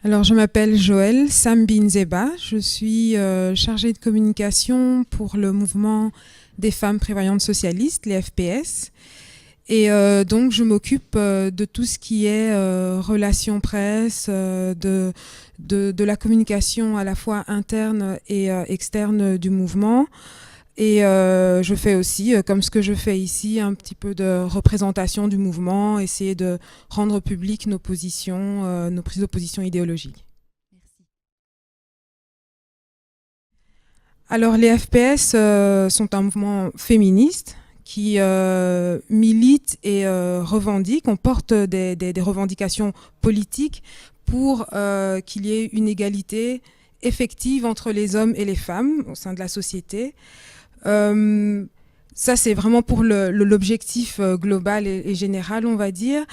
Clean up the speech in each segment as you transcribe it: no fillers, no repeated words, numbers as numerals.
Alors, je m'appelle Joëlle Sambinzeba. Je suis chargée de communication pour le mouvement des femmes prévoyantes socialistes, les FPS. Et donc, je m'occupe de tout ce qui est relations presse, de la communication à la fois interne et externe du mouvement. Et je fais aussi, comme ce que je fais ici, un petit peu de représentation du mouvement, essayer de rendre publiques nos positions, nos prises de position idéologiques. Merci. Alors les FPS sont un mouvement féministe qui milite et revendique, on porte des revendications politiques pour qu'il y ait une égalité effective entre les hommes et les femmes au sein de la société. Ça, c'est vraiment pour l'objectif global et général, on va dire.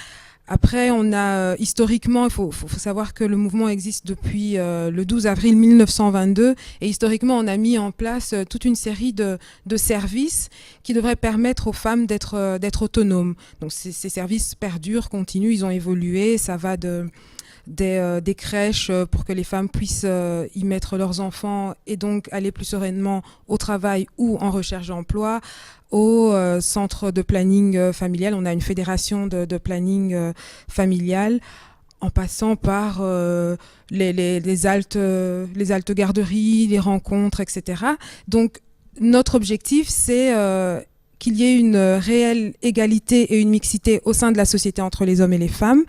Après, on a historiquement, il faut savoir que le mouvement existe depuis le 12 avril 1922 et historiquement, on a mis en place toute une série de services qui devraient permettre aux femmes d'être autonomes. Donc ces services perdurent, continuent, ils ont évolué, ça va des crèches pour que les femmes puissent y mettre leurs enfants et donc aller plus sereinement au travail ou en recherche d'emploi, au centre de planning familial. On a une fédération de planning familial, en passant par les haltes garderies, les rencontres, etc. Donc notre objectif, c'est qu'il y ait une réelle égalité et une mixité au sein de la société entre les hommes et les femmes,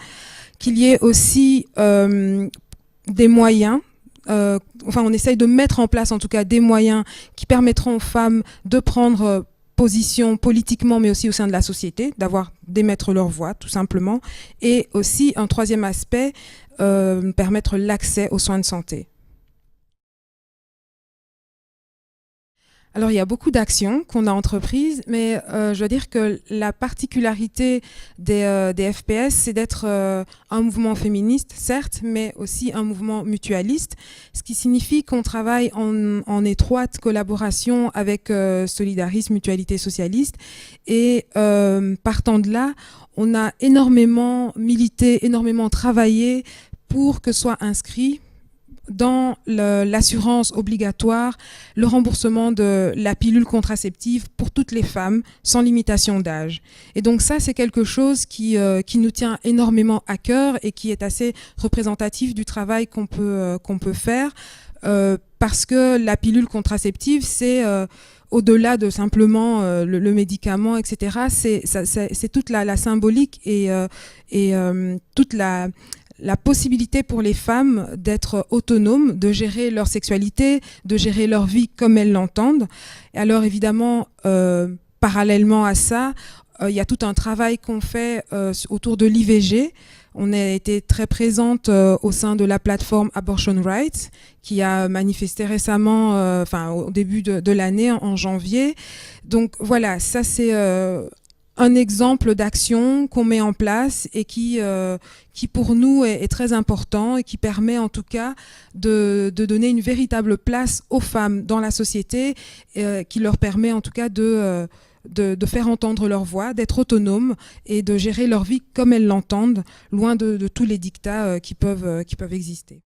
qu'il y ait aussi des moyens, on essaye de mettre en place en tout cas des moyens qui permettront aux femmes de prendre position politiquement mais aussi au sein de la société, d'émettre leur voix tout simplement, et aussi un troisième aspect, permettre l'accès aux soins de santé. Alors, il y a beaucoup d'actions qu'on a entreprises, mais je dois dire que la particularité des FPS, c'est d'être un mouvement féministe, certes, mais aussi un mouvement mutualiste, ce qui signifie qu'on travaille en étroite collaboration avec Solidarisme, Mutualité Socialiste, et partant de là, on a énormément milité, énormément travaillé pour que soit inscrit dans l'assurance obligatoire, le remboursement de la pilule contraceptive pour toutes les femmes, sans limitation d'âge. Et donc ça, c'est quelque chose qui nous tient énormément à cœur et qui est assez représentatif du travail qu'on peut faire, parce que la pilule contraceptive, c'est au-delà de simplement le médicament, etc. C'est toute la symbolique et toute la possibilité pour les femmes d'être autonomes, de gérer leur sexualité, de gérer leur vie comme elles l'entendent. Et alors évidemment, parallèlement à ça, il y a tout un travail qu'on fait autour de l'IVG. On a été très présente au sein de la plateforme Abortion Rights, qui a manifesté récemment, au début de l'année, en janvier. Donc voilà, ça c'est un exemple d'action qu'on met en place et qui pour nous est très important et qui permet en tout cas de donner une véritable place aux femmes dans la société, qui leur permet en tout cas de faire entendre leur voix, d'être autonomes et de gérer leur vie comme elles l'entendent, loin de tous les dictats qui peuvent exister.